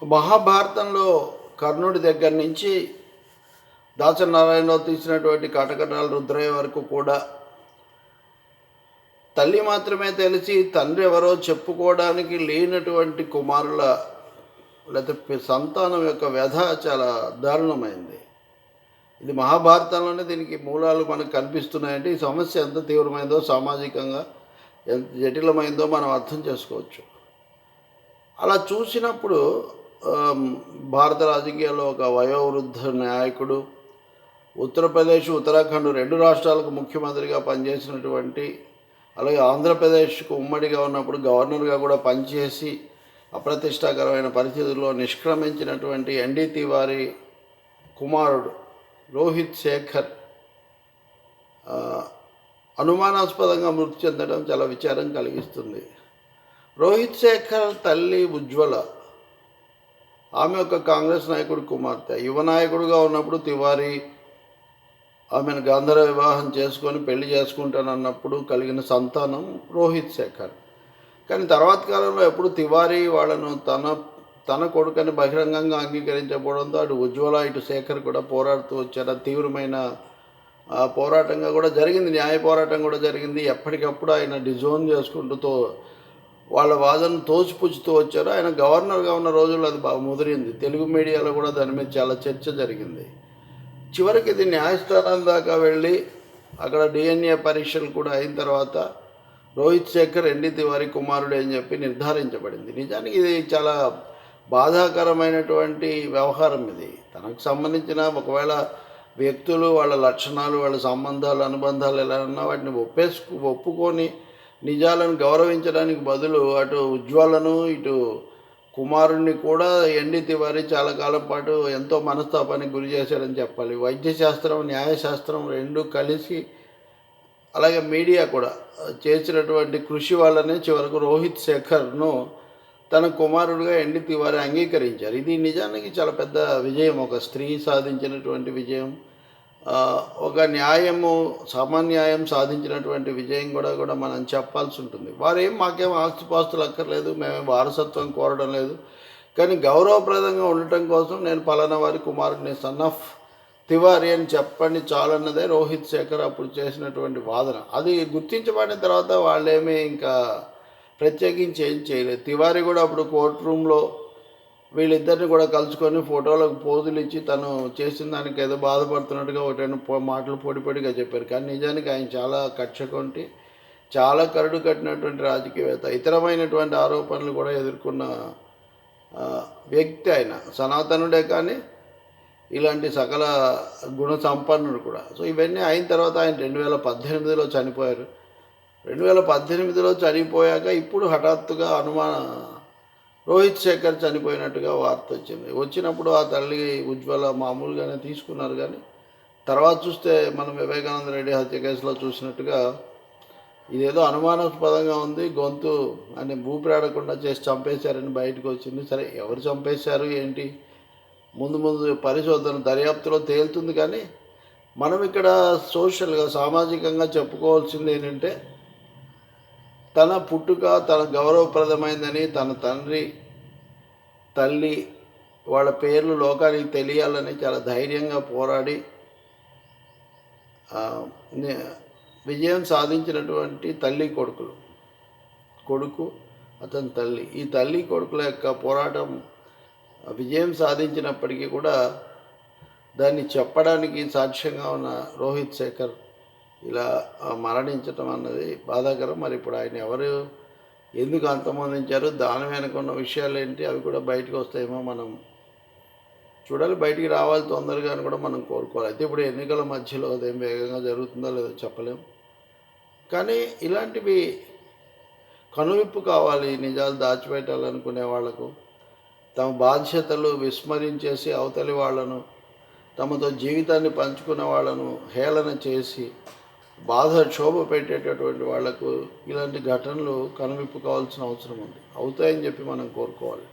మహాభారతంలో కర్ణుడి దగ్గర నుంచి దాసనారాయణరావు తీసినటువంటి కటకటాల రుద్రయ్య వరకు కూడా తల్లి మాత్రమే తెలిసి తండ్రి ఎవరో చెప్పుకోవడానికి లేనటువంటి కుమారుల లేకపోతే సంతానం యొక్క వ్యధ చాలా దారుణమైంది. ఇది మహాభారతంలోనే దీనికి మూలాలు మనకు కనిపిస్తున్నాయంటే ఈ సమస్య ఎంత తీవ్రమైందో, సామాజికంగా ఎంత జటిలమైందో మనం అర్థం చేసుకోవచ్చు. అలా చూసినప్పుడు భారత రాజకీయాల్లో ఒక వయోవృద్ధ నాయకుడు, ఉత్తరప్రదేశ్, ఉత్తరాఖండ్ 2 రాష్ట్రాలకు ముఖ్యమంత్రిగా పనిచేసినటువంటి, అలాగే ఆంధ్రప్రదేశ్కు ఉమ్మడిగా ఉన్నప్పుడు గవర్నర్గా కూడా పనిచేసి అప్రతిష్టాకరమైన పరిస్థితుల్లో నిష్క్రమించినటువంటి ఎన్డీ తివారీ కుమారుడు రోహిత్ శేఖర్ అనుమానాస్పదంగా మృతి చెందడం చాలా విచారం కలిగిస్తుంది. రోహిత్ శేఖర్ తల్లి ఉజ్వల, ఆమె ఒక కాంగ్రెస్ నాయకుడి కుమార్తె. యువ నాయకుడిగా ఉన్నప్పుడు తివారీ ఆమెను గాంధర్వ వివాహం చేసుకొని పెళ్లి చేసుకుంటానన్నప్పుడు కలిగిన సంతానం రోహిత్ శేఖర్. కానీ తర్వాత కాలంలో ఎప్పుడు తివారీ వాళ్ళను తన కొడుకని బహిరంగంగా అంగీకరించకపోవడంతో అటు ఉజ్వల ఇటు శేఖర్ కూడా పోరాడుతూ వచ్చారు. తీవ్రమైన పోరాటంగా కూడా జరిగింది, న్యాయ పోరాటం కూడా జరిగింది. ఎప్పటికప్పుడు ఆయన డిజోన్ చేసుకుంటూ వాళ్ళ వాదనను తోసిపుచ్చుతూ వచ్చారు. ఆయన గవర్నర్గా ఉన్న రోజుల్లో అది బాగా ముదిరింది. తెలుగు మీడియాలో కూడా దాని మీద చాలా చర్చ జరిగింది. చివరికి ఇది న్యాయస్థానం దాకా వెళ్ళి అక్కడ DNA పరీక్షలు కూడా అయిన తర్వాత రోహిత్ శేఖర్ ఎన్డీ తివారీ కుమారుడు అని చెప్పి నిర్ధారించబడింది. నిజానికి ఇది చాలా బాధాకరమైనటువంటి వ్యవహారం. ఇది తనకు సంబంధించిన ఒకవేళ వ్యక్తులు, వాళ్ళ లక్షణాలు, వాళ్ళ సంబంధాలు, అనుబంధాలు ఎలా ఉన్నా వాటిని ఒప్పుకొని నిజాలను గౌరవించడానికి బదులు అటు ఉజ్వలను ఇటు కుమారుణ్ణి కూడా ఎన్డీ తివారీ చాలా కాలం పాటు ఎంతో మనస్తాపానికి గురి చేశాడని చెప్పాలి. వైద్యశాస్త్రం, న్యాయశాస్త్రం రెండు కలిసి, అలాగే మీడియా కూడా చేసినటువంటి కృషి వల్లనే చివరకు రోహిత్ శేఖర్ను తన కుమారుడిగా ఎన్డీ తివారీ అంగీకరించారు. ఇది నిజానికి చాలా పెద్ద విజయం, ఒక స్త్రీ సాధించినటువంటి విజయం, ఒక న్యాయము, సమన్యాయం సాధించినటువంటి విజయం కూడా మనం చెప్పాల్సి ఉంటుంది. వారేం మాకేం ఆస్తిపాస్తులు అక్కర్లేదు, మేమేం వారసత్వం కోరడం లేదు, కానీ గౌరవప్రదంగా ఉండటం కోసం నేను పలానా వారి కుమారుడిని సన్ ఆఫ్ తివారీ అని చెప్పండి చాలన్నదే రోహిత్ శేఖర్ అప్పుడు చేసినటువంటి వాదన. అది గుర్తించబడిన తర్వాత వాళ్ళేమీ ఇంకా ప్రత్యేకించి ఏం చేయలేదు. తివారీ కూడా అప్పుడు కోర్టు రూమ్లో వీళ్ళిద్దరిని కూడా కలుసుకొని ఫోటోలకు పోజులు ఇచ్చి తను చేసిన దానికి ఏదో బాధపడుతున్నట్టుగా ఒకటి మాటలు పొడిగా చెప్పారు. కానీ నిజానికి ఆయన చాలా కక్షకొంటి, చాలా కరుడు కట్టినటువంటి రాజకీయవేత్త, ఇతరమైనటువంటి ఆరోపణలు కూడా ఎదుర్కొన్న వ్యక్తి ఆయన. సనాతనుడే కానీ ఇలాంటి సకల గుణ సంపన్నుడు కూడా. సో ఇవన్నీ అయిన తర్వాత ఆయన 2018లో చనిపోయారు. 2018లో చనిపోయాక ఇప్పుడు హఠాత్తుగా రోహిత్ శేఖర్ చనిపోయినట్టుగా వార్త వచ్చినప్పుడు ఆ తల్లి ఉజ్వల మామూలుగానే తీసుకున్నారు. కానీ తర్వాత చూస్తే మనం వివేకానంద రెడ్డి హత్య కేసులో చూసినట్టుగా ఇదేదో అనుమానాస్పదంగా ఉంది, గొంతు అని ఊపిరాడకుండా చేసి చంపేశారని బయటకు వచ్చింది. సరే, ఎవరు చంపేశారు ఏంటి ముందు పరిశోధన దర్యాప్తులో తేలుతుంది. కానీ మనం ఇక్కడ సోషల్గా, సామాజికంగా చెప్పుకోవాల్సింది ఏంటంటే తన పుట్టుక తన గౌరవప్రదమైందని, తన తండ్రి తల్లి వాళ్ళ పేర్లు లోకానికి తెలియాలని చాలా ధైర్యంగా పోరాడి విజయం సాధించినటువంటి తల్లి కొడుకులు, కొడుకు అతని తల్లి, ఈ తల్లి కొడుకుల యొక్క పోరాటం విజయం సాధించినప్పటికీ కూడా దాన్ని చెప్పడానికి సాక్ష్యంగా ఉన్న రోహిత్ శేఖర్ ఇలా మరణించటం అన్నది బాధాకరం. మరి ఇప్పుడు ఆయన ఎవరు, ఎందుకు అంతమొందించారు, దాని వెనుకున్న విషయాలు ఏంటి, అవి కూడా బయటకు వస్తాయేమో మనం చూడాలి. బయటికి రావాలి తొందరగా అని కూడా మనం కోరుకోవాలి. అయితే ఇప్పుడు ఎన్నికల మధ్యలో అదేం వేగంగా జరుగుతుందో లేదో చెప్పలేం. కానీ ఇలాంటివి కనువిప్పు కావాలి. నిజాలు దాచిపెట్టాలనుకునే వాళ్లకు, తమ బాధ్యతలు విస్మరించేసి అవతలి వాళ్లను, తమతో జీవితాన్ని పంచుకున్న వాళ్ళను హేళన చేసి క్షోభ పెట్టేటటువంటి వాళ్లకు ఇలాంటి ఘటనలు కనువిప్పు కావాల్సిన అవసరం ఉంది. అవుతాయని చెప్పి మనం కోరుకోవాలి.